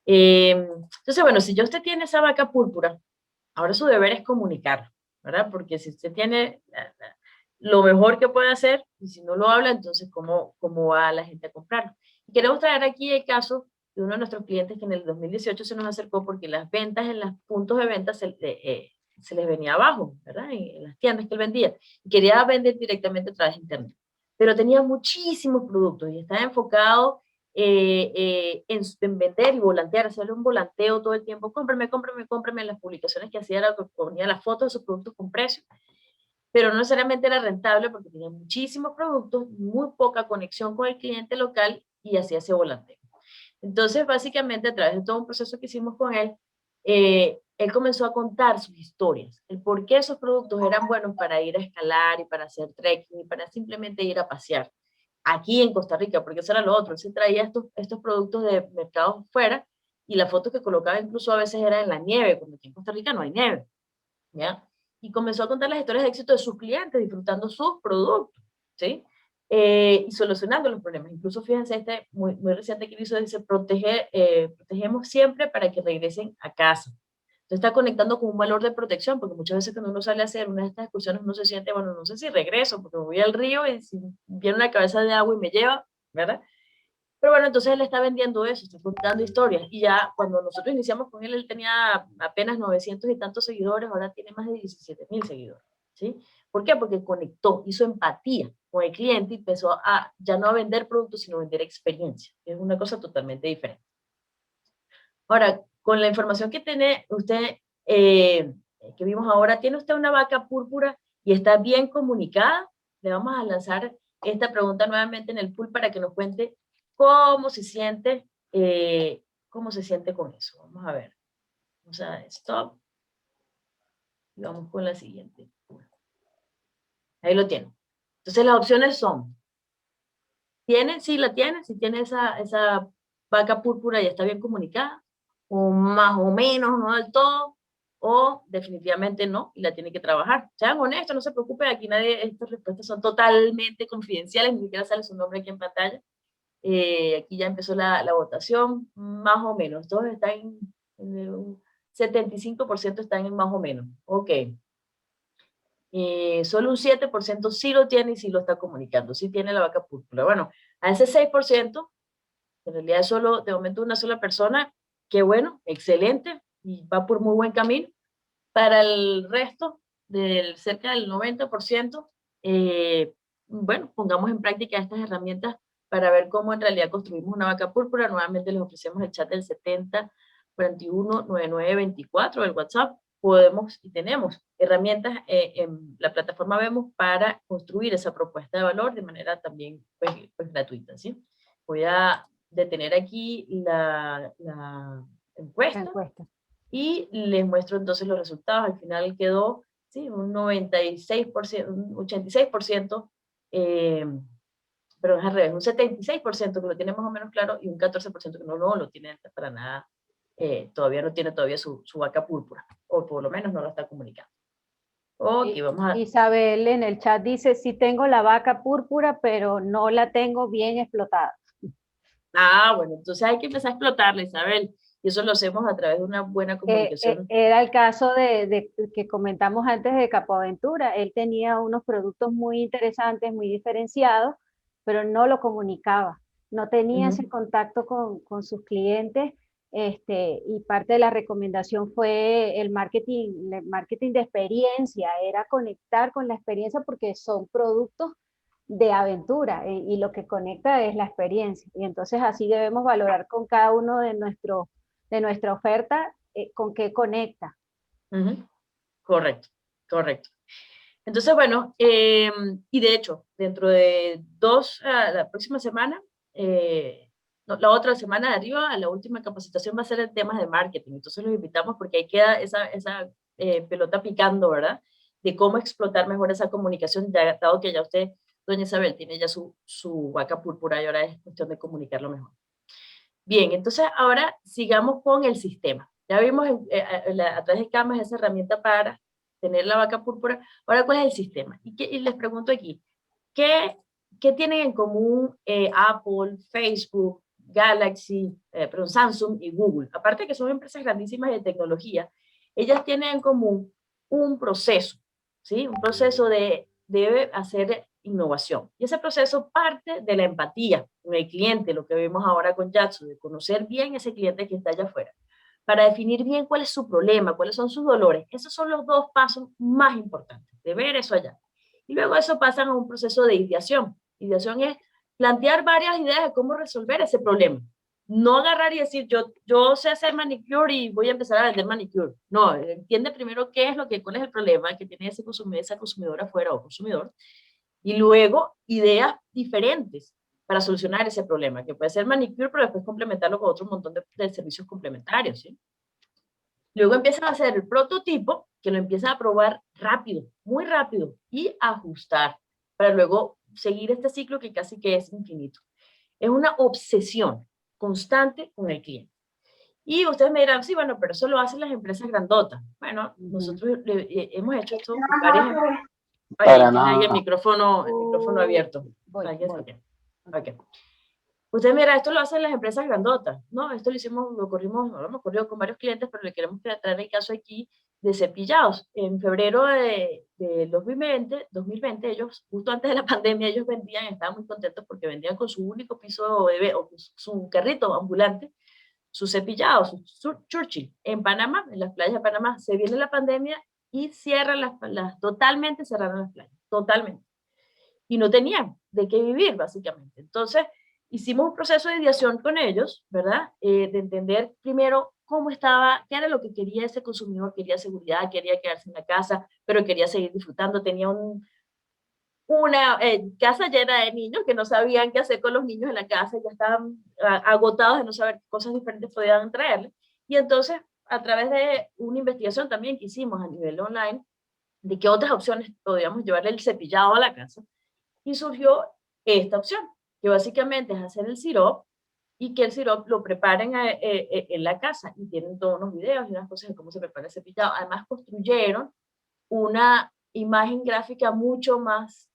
Entonces, bueno, si ya usted tiene esa vaca púrpura, ahora su deber es comunicarlo, ¿verdad? Porque si usted tiene lo mejor que puede hacer, y si no lo habla, entonces, ¿cómo va la gente a comprarlo? Y queremos traer aquí el caso de uno de nuestros clientes que en el 2018 se nos acercó porque las ventas en los puntos de venta se les venía abajo, ¿verdad? En las tiendas que él vendía. Y quería vender directamente a través de internet. Pero tenía muchísimos productos y estaba enfocado en vender y volantear, hacerle un volanteo todo el tiempo, cómprame, cómprame, cómprame. Las publicaciones que hacía era que ponía las fotos de sus productos con precio, pero no necesariamente era rentable porque tenía muchísimos productos, muy poca conexión con el cliente local y hacía ese volanteo. Entonces, básicamente, a través de todo un proceso que hicimos con él comenzó a contar sus historias, el por qué esos productos eran buenos para ir a escalar y para hacer trekking y para simplemente ir a pasear aquí en Costa Rica, porque eso era lo otro, él se traía estos productos de mercados fuera y la foto que colocaba incluso a veces era en la nieve, porque aquí en Costa Rica no hay nieve, ¿ya? Y comenzó a contar las historias de éxito de sus clientes, disfrutando sus productos, ¿sí? Y solucionando los problemas. Incluso fíjense, muy, muy reciente que hizo, dice, protegemos siempre para que regresen a casa. Entonces está conectando con un valor de protección, porque muchas veces cuando uno sale a hacer una de estas excursiones, uno se siente, bueno, no sé si regreso, porque me voy al río y si viene una cabeza de agua y me lleva, ¿verdad? Pero bueno, entonces él está vendiendo eso, está contando historias. Y ya cuando nosotros iniciamos con él, él tenía apenas 900 y tantos seguidores, ahora tiene más de 17,000 seguidores. ¿Sí? ¿Por qué? Porque conectó, hizo empatía con el cliente y empezó a ya no a vender productos, sino a vender experiencia. Es una cosa totalmente diferente. Ahora, con la información que tiene usted, que vimos ahora, ¿tiene usted una vaca púrpura y está bien comunicada? Le vamos a lanzar esta pregunta nuevamente en el pool para que nos cuente cómo se siente con eso. Vamos a ver. Vamos a stop. Y vamos con la siguiente. Ahí lo tienen. Entonces las opciones son, sí la tiene, si tiene esa vaca púrpura y está bien comunicada, o más o menos, no del todo, o definitivamente no, y la tiene que trabajar. Sean honestos, no se preocupen, aquí estas respuestas son totalmente confidenciales, ni siquiera sale su nombre aquí en pantalla. Aquí ya empezó la votación, más o menos, todos están un 75% están en más o menos. Ok. Solo un 7% sí lo tiene y sí lo está comunicando, sí tiene la vaca púrpura. Bueno, a ese 6%, en realidad es solo, de momento, una sola persona, qué bueno, excelente, y va por muy buen camino. Para el resto, cerca del 90%, bueno, pongamos en práctica estas herramientas para ver cómo en realidad construimos una vaca púrpura. Nuevamente les ofrecemos el chat del 70% 419924, el WhatsApp. Podemos y tenemos herramientas en la plataforma Vemos para construir esa propuesta de valor de manera también pues gratuita, ¿sí? Voy a detener aquí la encuesta y les muestro entonces los resultados. Al final quedó, sí, un 96%, un 86%, pero es al revés, un 76% que lo tiene más o menos claro y un 14% que no lo tiene para nada, todavía no tiene todavía su vaca púrpura, o por lo menos no lo está comunicando. Ok, vamos a... Isabel en el chat dice, sí tengo la vaca púrpura, pero no la tengo bien explotada. Ah, bueno, entonces hay que empezar a explotarla, Isabel, y eso lo hacemos a través de una buena comunicación. Era el caso de que comentamos antes de Capoaventura. Él tenía unos productos muy interesantes, muy diferenciados, pero no lo comunicaba. No tenía ese contacto con sus clientes, y parte de la recomendación fue el marketing de experiencia, era conectar con la experiencia porque son productos de aventura y lo que conecta es la experiencia. Y entonces así debemos valorar con cada uno de nuestra oferta con qué conecta. Correcto, correcto. Entonces, bueno, y de hecho, dentro de la próxima semana, la otra semana de arriba, la última capacitación va a ser el tema de marketing. Entonces los invitamos porque ahí queda esa pelota picando, ¿verdad? De cómo explotar mejor esa comunicación, ya, dado que ya usted, doña Isabel, tiene ya su vaca púrpura y ahora es cuestión de comunicarlo mejor. Bien, entonces ahora sigamos con el sistema. Ya vimos a través de Canvas esa herramienta para tener la vaca púrpura. Ahora, ¿cuál es el sistema? Y les pregunto aquí, ¿qué tienen en común Apple, Facebook, Galaxy, Samsung y Google? Aparte de que son empresas grandísimas de tecnología, ellas tienen en común un proceso, ¿sí? Un proceso de hacer innovación. Y ese proceso parte de la empatía con el cliente, lo que vemos ahora con Yatsu, de conocer bien ese cliente que está allá afuera, para definir bien cuál es su problema, cuáles son sus dolores. Esos son los dos pasos más importantes, de ver eso allá. Y luego eso pasa a un proceso de ideación. Ideación es plantear varias ideas de cómo resolver ese problema. No agarrar y decir, yo sé hacer manicure y voy a empezar a vender manicure. No, entiende primero cuál es el problema que tiene esa consumidora afuera o consumidor, y luego ideas diferentes para solucionar ese problema, que puede ser manicure, pero después complementarlo con otro montón de servicios complementarios, ¿sí? Luego empiezan a hacer el prototipo, que lo empiezan a probar rápido, muy rápido, y ajustar, para luego seguir este ciclo que casi que es infinito. Es una obsesión constante con el cliente. Y ustedes me dirán, sí, bueno, pero eso lo hacen las empresas grandotas. Bueno, nosotros hemos hecho esto con varias... Para nada. Ahí el micrófono abierto. Okay. Usted mira, esto lo hacen las empresas grandotas, ¿no? Esto lo hemos corrido con varios clientes, pero le queremos traer el caso aquí de Cepillados. En febrero de 2020, ellos, justo antes de la pandemia, ellos vendían, estaban muy contentos porque vendían con su único piso o su carrito ambulante, sus Cepillados, su Churchill, en Panamá, en las playas de Panamá. Se viene la pandemia y cierran totalmente cerraron las playas, totalmente. Y no tenían de qué vivir, básicamente. Entonces, hicimos un proceso de ideación con ellos, ¿verdad? De entender primero cómo estaba, qué era lo que quería ese consumidor, quería seguridad, quería quedarse en la casa, pero quería seguir disfrutando, tenía una casa llena de niños que no sabían qué hacer con los niños en la casa, ya estaban agotados de no saber qué cosas diferentes podían traerles. Y entonces, a través de una investigación también que hicimos a nivel online, de qué otras opciones podíamos llevarle el cepillado a la casa, y surgió esta opción, que básicamente es hacer el sirope y que el sirope lo preparen en la casa, y tienen todos unos videos y unas cosas de cómo se prepara el cepillado. Además construyeron una imagen gráfica mucho más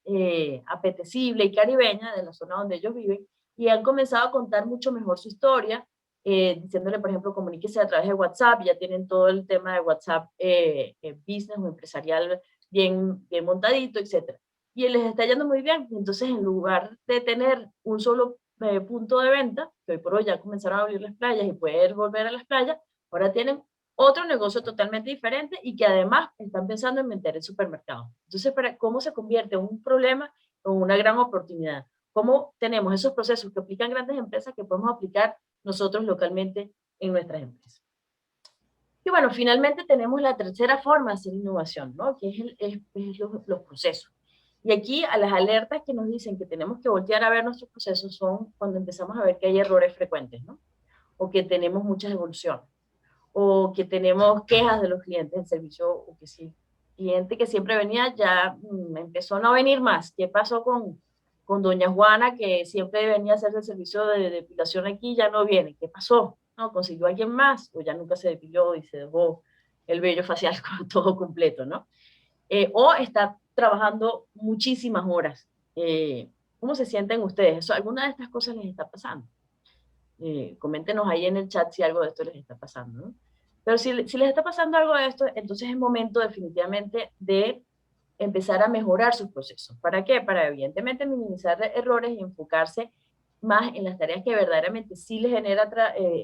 apetecible y caribeña de la zona donde ellos viven, y han comenzado a contar mucho mejor su historia, diciéndole, por ejemplo, comuníquese a través de WhatsApp. Ya tienen todo el tema de WhatsApp business o empresarial bien montadito, etc. Y les está yendo muy bien. Entonces, en lugar de tener un solo punto de venta, que hoy por hoy ya comenzaron a abrir las playas y poder volver a las playas, ahora tienen otro negocio totalmente diferente y que además están pensando en vender el supermercado. Entonces, ¿cómo se convierte un problema en una gran oportunidad? ¿Cómo tenemos esos procesos que aplican grandes empresas que podemos aplicar nosotros localmente en nuestras empresas? Y bueno, finalmente tenemos la tercera forma de hacer innovación, ¿no? Que es los procesos. Y aquí a las alertas que nos dicen que tenemos que voltear a ver nuestros procesos son cuando empezamos a ver que hay errores frecuentes, ¿no? O que tenemos muchas evoluciones, o que tenemos quejas de los clientes del servicio, o que si cliente que siempre venía ya empezó a no venir más. ¿Qué pasó con doña Juana, que siempre venía a hacer el servicio de depilación aquí, ya no viene? ¿Qué pasó? ¿No consiguió alguien más? O ya nunca se depiló y se dejó el vello facial todo completo, ¿no? O está trabajando muchísimas horas. ¿Cómo se sienten ustedes? ¿Alguna de estas cosas les está pasando? Coméntenos ahí en el chat si algo de esto les está pasando, ¿no? Pero si les está pasando algo de esto, entonces es momento definitivamente de empezar a mejorar sus procesos. ¿Para qué? Para evidentemente minimizar errores y enfocarse más en las tareas que verdaderamente sí les genera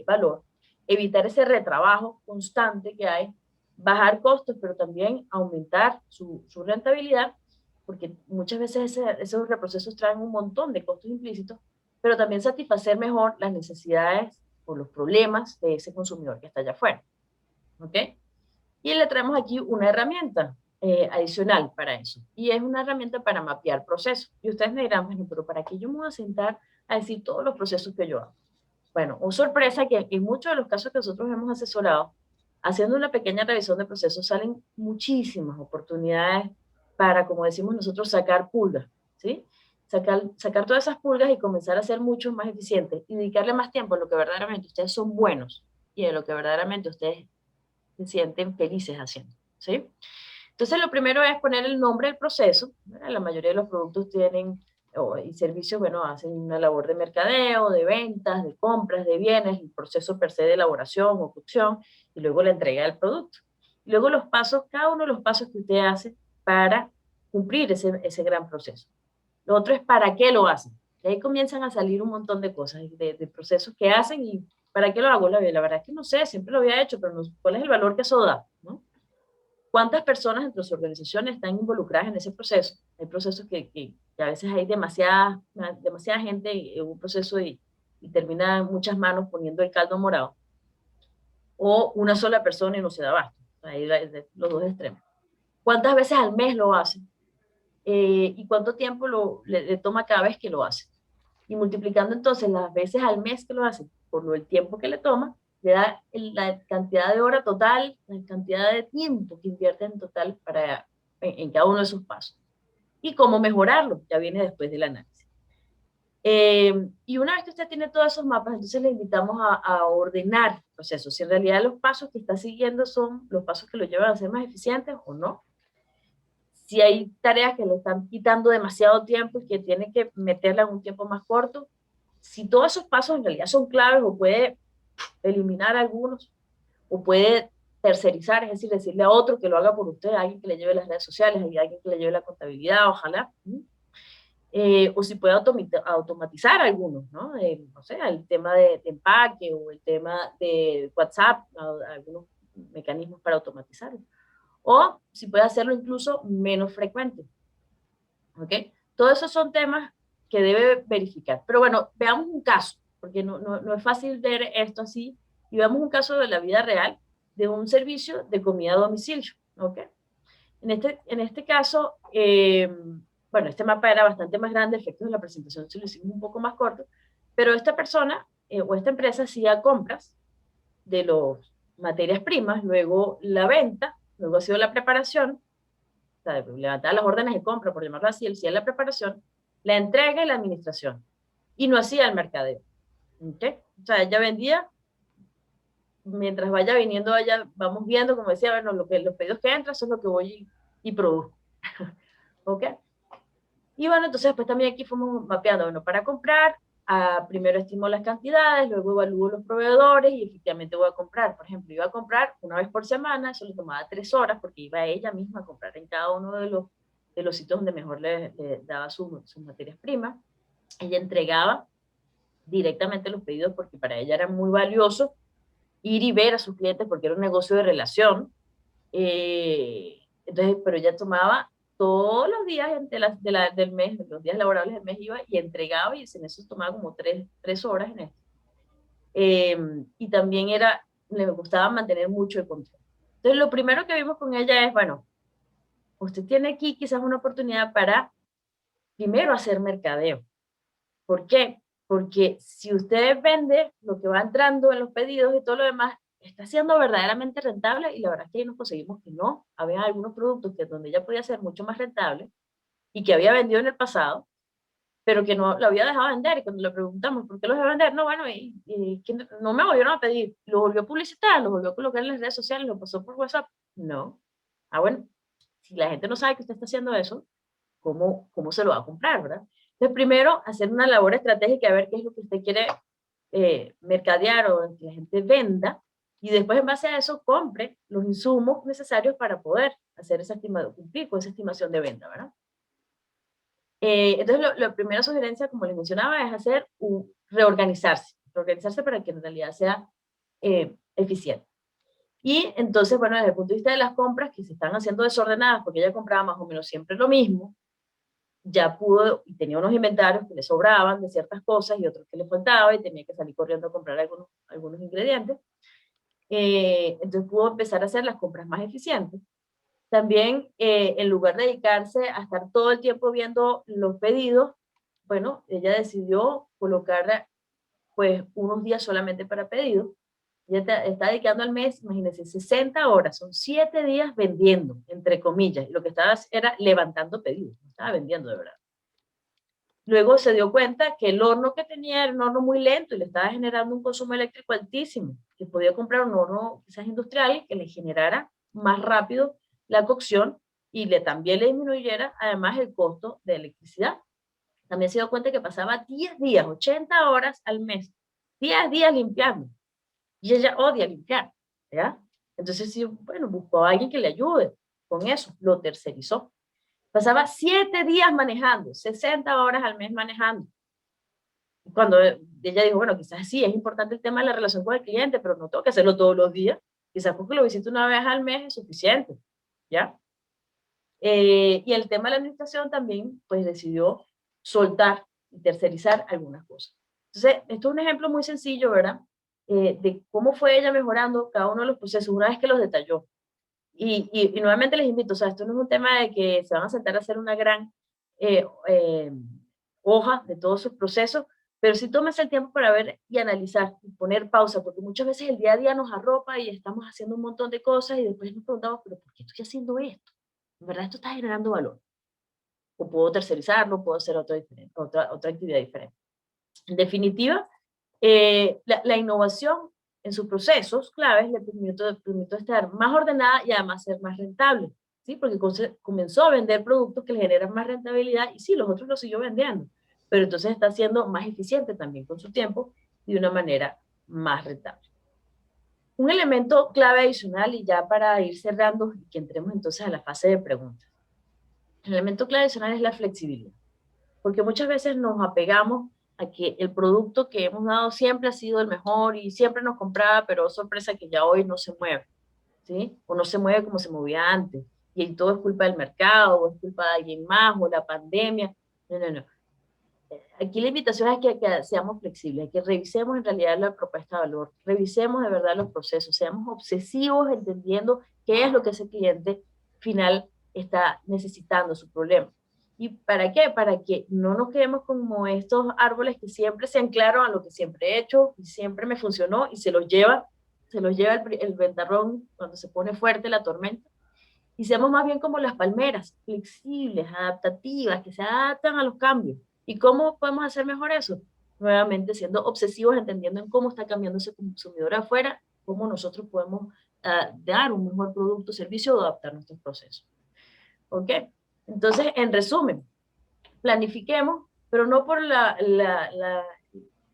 valor, evitar ese retrabajo constante que hay, bajar costos, pero también aumentar su rentabilidad, porque muchas veces esos reprocesos traen un montón de costos implícitos, pero también satisfacer mejor las necesidades o los problemas de ese consumidor que está allá afuera. ¿Ok? Y le traemos aquí una herramienta adicional para eso. Y es una herramienta para mapear procesos. Y ustedes me dirán, bueno, pero ¿para qué yo me voy a sentar a decir todos los procesos que yo hago? Bueno, una sorpresa que en muchos de los casos que nosotros hemos asesorado, haciendo una pequeña revisión de procesos, salen muchísimas oportunidades para, como decimos nosotros, sacar pulgas, ¿sí? Sacar todas esas pulgas y comenzar a ser mucho más eficientes y dedicarle más tiempo a lo que verdaderamente ustedes son buenos y a lo que verdaderamente ustedes se sienten felices haciendo, ¿sí? Entonces, lo primero es poner el nombre del proceso, ¿verdad? La mayoría de los productos tienen, y servicios, bueno, hacen una labor de mercadeo, de ventas, de compras, de bienes, el proceso per se de elaboración o cocción, y luego la entrega del producto. Y luego los pasos, cada uno de los pasos que usted hace para cumplir ese gran proceso. Lo otro es para qué lo hacen. Y ahí comienzan a salir un montón de cosas, de procesos que hacen y para qué lo hago. La verdad es que no sé, siempre lo había hecho, pero no, ¿cuál es el valor que eso da? ¿No? ¿Cuántas personas dentro de su organización están involucradas en ese proceso? Hay procesos que a veces hay demasiada gente en un proceso y termina muchas manos poniendo el caldo morado. O una sola persona y no se da abasto. Ahí los dos extremos. ¿Cuántas veces al mes lo hacen? ¿Y cuánto tiempo le toma cada vez que lo hace? Y multiplicando entonces las veces al mes que lo hace por el tiempo que le toma, le da la cantidad de hora total, la cantidad de tiempo que invierte en total en cada uno de sus pasos. Y cómo mejorarlo, ya viene después del análisis. Y una vez que usted tiene todos esos mapas, entonces le invitamos a ordenar procesos. Si en realidad los pasos que está siguiendo son los pasos que lo llevan a ser más eficientes o no. Si hay tareas que le están quitando demasiado tiempo y que tiene que meterla en un tiempo más corto, si todos esos pasos en realidad son claves o puede eliminar algunos o puede tercerizar, es decir, decirle a otro que lo haga por usted, a alguien que le lleve las redes sociales, a alguien que le lleve la contabilidad, ojalá. O si puede automatizar algunos, ¿no? No sé, el tema de empaque o el tema de WhatsApp, algunos mecanismos para automatizarlo. O si puede hacerlo incluso menos frecuente. ¿Ok? Todos esos son temas que debe verificar. Pero bueno, veamos un caso, porque no es fácil ver esto así, y veamos un caso de la vida real de un servicio de comida a domicilio. ¿Ok? En este caso, bueno, este mapa era bastante más grande, efectos de la presentación se lo hicimos un poco más corto, pero esta persona o esta empresa hacía compras de las materias primas, luego la venta, luego ha sido la preparación, o sea, levantar las órdenes de compra, por llamarlo así, él hacía la preparación, la entrega y la administración, y no hacía el mercadeo. ¿Okay? O sea, ella vendía, mientras vaya viniendo, vamos viendo, como decía, bueno, los pedidos que entran son lo que voy y produzco. ¿Ok? Y bueno, entonces después también aquí fuimos mapeando, bueno, para comprar, primero estimo las cantidades, luego evalúo los proveedores y efectivamente voy a comprar. Por ejemplo, iba a comprar una vez por semana, eso le tomaba 3 horas porque iba ella misma a comprar en cada uno de los sitios donde mejor le daba sus materias primas. Ella entregaba directamente los pedidos porque para ella era muy valioso ir y ver a sus clientes porque era un negocio de relación. Entonces, pero ella tomaba todos los días del mes, los días laborables del mes iba y entregaba y en eso tomaba como 3 horas en esto. Y también era le gustaba mantener mucho el control. Entonces, lo primero que vimos con ella es, bueno, usted tiene aquí quizás una oportunidad para primero hacer mercadeo. ¿Por qué? Porque si usted vende lo que va entrando en los pedidos y todo lo demás, está siendo verdaderamente rentable, y la verdad es que ahí nos conseguimos que no. Había algunos productos que donde ella podía ser mucho más rentable y que había vendido en el pasado, pero que no lo había dejado vender. Y cuando le preguntamos por qué lo dejó vender, no, bueno, no me volvieron a pedir. Lo volvió a publicitar, lo volvió a colocar en las redes sociales, lo pasó por WhatsApp. No. Ah, bueno, si la gente no sabe que usted está haciendo eso, ¿cómo se lo va a comprar, verdad? Entonces, primero, hacer una labor estratégica, a ver qué es lo que usted quiere mercadear o que la gente venda, y después en base a eso compre los insumos necesarios para poder hacer esa estimación, cumplir con esa estimación de venta, ¿verdad? Entonces, la primera sugerencia, como les mencionaba, es reorganizarse para que en realidad sea eficiente. Y entonces, bueno, desde el punto de vista de las compras que se están haciendo desordenadas, porque ella compraba más o menos siempre lo mismo, ya pudo, y tenía unos inventarios que le sobraban de ciertas cosas y otros que le faltaban, y tenía que salir corriendo a comprar algunos ingredientes. Entonces pudo empezar a hacer las compras más eficientes. También, en lugar de dedicarse a estar todo el tiempo viendo los pedidos, bueno, ella decidió colocar pues unos días solamente para pedidos. Ella está dedicando al mes, imagínense, 60 horas, son 7 días vendiendo, entre comillas, y lo que estaba era levantando pedidos, no estaba vendiendo de verdad. Luego se dio cuenta que el horno que tenía era un horno muy lento y le estaba generando un consumo eléctrico altísimo, que podía comprar un horno quizás industrial que le generara más rápido la cocción y también le disminuyera además el costo de electricidad. También se dio cuenta que pasaba 10 días, 80 horas al mes, 10 días limpiando. Y ella odia limpiar, ¿ya? Entonces, sí, bueno, buscó a alguien que le ayude con eso, lo tercerizó. Pasaba 7 días manejando, 60 horas al mes manejando. Cuando ella dijo, bueno, quizás sí, es importante el tema de la relación con el cliente, pero no tengo que hacerlo todos los días. Quizás porque lo visito una vez al mes es suficiente, ¿ya? Y el tema de la administración también, pues decidió soltar y tercerizar algunas cosas. Entonces, esto es un ejemplo muy sencillo, ¿verdad? De cómo fue ella mejorando cada uno de los procesos una vez que los detalló. Y nuevamente les invito, o sea, esto no es un tema de que se van a sentar a hacer una gran eh, eh, hoja de todos sus procesos, pero sí tómense el tiempo para ver y analizar y poner pausa, porque muchas veces el día a día nos arropa y estamos haciendo un montón de cosas y después nos preguntamos, pero ¿por qué estoy haciendo esto? ¿En verdad esto está generando valor? O puedo tercerizarlo, puedo hacer otra actividad diferente. En definitiva, la innovación en sus procesos claves le permitió estar más ordenada y además ser más rentable, ¿sí? Porque comenzó a vender productos que le generan más rentabilidad y sí, los otros los siguió vendiendo, pero entonces está siendo más eficiente también con su tiempo y de una manera más rentable. Un elemento clave adicional, y ya para ir cerrando y que entremos entonces a la fase de preguntas. El elemento clave adicional es la flexibilidad, porque muchas veces nos apegamos a que el producto que hemos dado siempre ha sido el mejor y siempre nos compraba, pero sorpresa que ya hoy no se mueve, ¿sí? O no se mueve como se movía antes, y todo es culpa del mercado, o es culpa de alguien más, o la pandemia. No, no, no. Aquí la invitación es que seamos flexibles, que revisemos en realidad la propuesta de valor, revisemos de verdad los procesos, seamos obsesivos entendiendo qué es lo que ese cliente final está necesitando, su problema. ¿Y para qué? Para que no nos quedemos como estos árboles que siempre se anclaron a lo que siempre he hecho y siempre me funcionó y se los lleva el ventarrón cuando se pone fuerte la tormenta. Y seamos más bien como las palmeras, flexibles, adaptativas, que se adaptan a los cambios. ¿Y cómo podemos hacer mejor eso? Nuevamente siendo obsesivos, entendiendo en cómo está cambiando ese consumidor afuera, cómo nosotros podemos dar un mejor producto o servicio o adaptar nuestros procesos. ¿Ok? Entonces, en resumen, planifiquemos, pero no por lo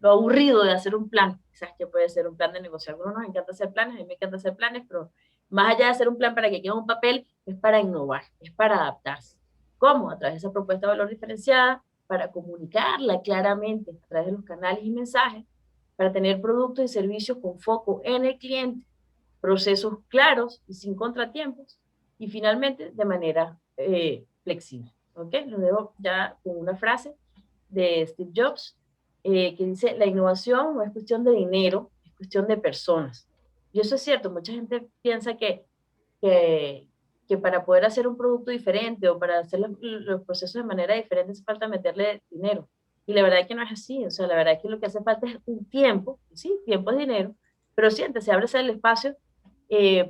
aburrido de hacer un plan. Quizás que puede ser un plan de negocio. A algunos nos encanta hacer planes, a mí me encanta hacer planes, pero más allá de hacer un plan para que quede un papel, es para innovar, es para adaptarse. ¿Cómo? A través de esa propuesta de valor diferenciada, para comunicarla claramente a través de los canales y mensajes, para tener productos y servicios con foco en el cliente, procesos claros y sin contratiempos, y finalmente de manera flexible. ¿Ok? Lo dejo ya con una frase de Steve Jobs, que dice, la innovación no es cuestión de dinero, es cuestión de personas. Y eso es cierto, mucha gente piensa que, que para poder hacer un producto diferente o para hacer los procesos de manera diferente hace falta meterle dinero. Y la verdad es que no es así, o sea, la verdad es que lo que hace falta es un tiempo, sí, tiempo es dinero, pero siente, se abre el espacio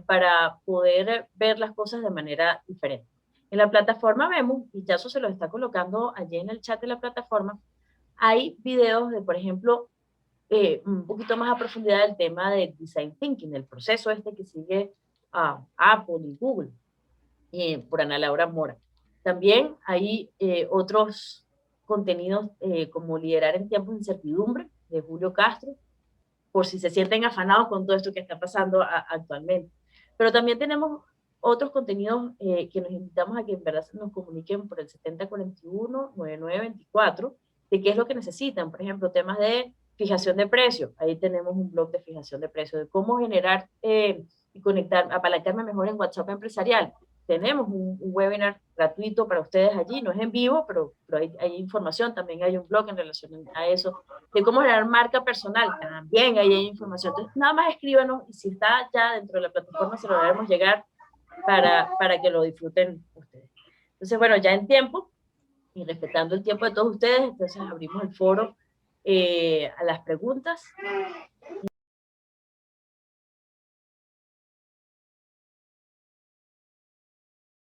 para poder ver las cosas de manera diferente. En la plataforma vemos, y ya eso se lo está colocando allí en el chat de la plataforma, hay videos de, por ejemplo, un poquito más a profundidad del tema de design thinking, el proceso este que sigue a Apple y Google, por Ana Laura Mora. También hay otros contenidos como Liderar en tiempos de incertidumbre, de Julio Castro, por si se sienten afanados con todo esto que está pasando actualmente. Pero también tenemos otros contenidos que nos invitamos a que en verdad nos comuniquen por el 7041-9924 de qué es lo que necesitan. Por ejemplo, temas de fijación de precios. Ahí tenemos un blog de fijación de precios, de cómo generar y conectar, apalancarme mejor en WhatsApp empresarial. Tenemos un webinar gratuito para ustedes allí, no es en vivo, pero hay información, también hay un blog en relación a eso, de cómo generar marca personal, también ahí hay información. Entonces, nada más escríbanos y si está ya dentro de la plataforma se lo haremos llegar para que lo disfruten ustedes. Entonces, bueno, ya en tiempo y respetando el tiempo de todos ustedes, entonces abrimos el foro a las preguntas